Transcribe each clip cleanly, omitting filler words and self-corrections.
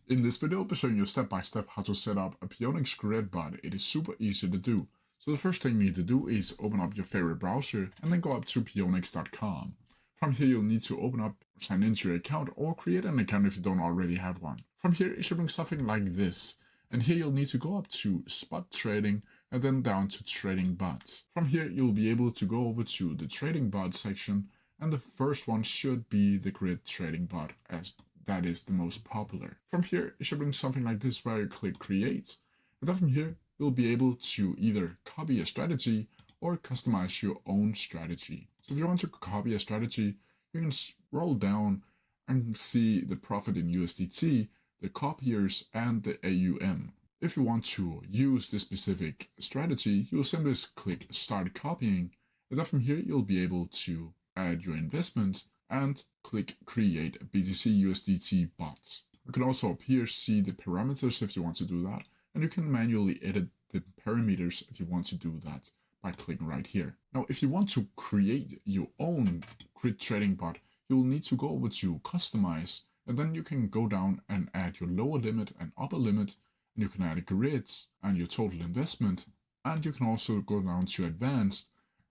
In this video, I'll be showing you step by step how to set up a Pionex Grid Bot. It is super easy to do. So the first thing you need to do is open up your favorite browser and then go up to pionex.com. From here, you'll need to open up or sign into your account or create an account if you don't already have one. From here, it should bring something like this. And here you'll need to go up to spot trading and then down to trading bots. From here, you'll be able to go over to the trading bot section, and the first one should be the grid trading bot, as that is the most popular. From here, it should bring something like this where you click create. And then from here, you'll be able to either copy a strategy or customize your own strategy. So if you want to copy a strategy, you can scroll down and see the profit in USDT, the copiers, and the AUM. If you want to use this specific strategy, you'll simply click start copying. And then from here, you'll be able to add your investment and click create BTC USDT bots. You can also up here see the parameters if you want to do that, and you can manually edit the parameters if you want to do that by clicking right here. Now, if you want to create your own grid trading bot, you'll need to go over to customize, and then you can go down and add your lower limit and upper limit, and you can add grids and your total investment, and you can also go down to advanced,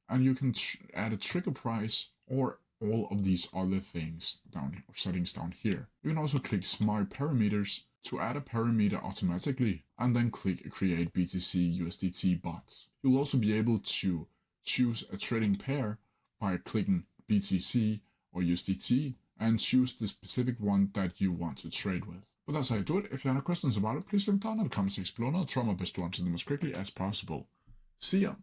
and you can add a trigger price or all of these other things down here, or settings down here. You can also click smart parameters to add a parameter automatically, and then click create BTC USDT bots. You'll also be able to choose a trading pair by clicking BTC or USDT and choose the specific one that you want to trade with. But that's how you do it. If you have any questions about it, please leave them down in the comments section below, and I'll try my best to answer them as quickly as possible. See ya!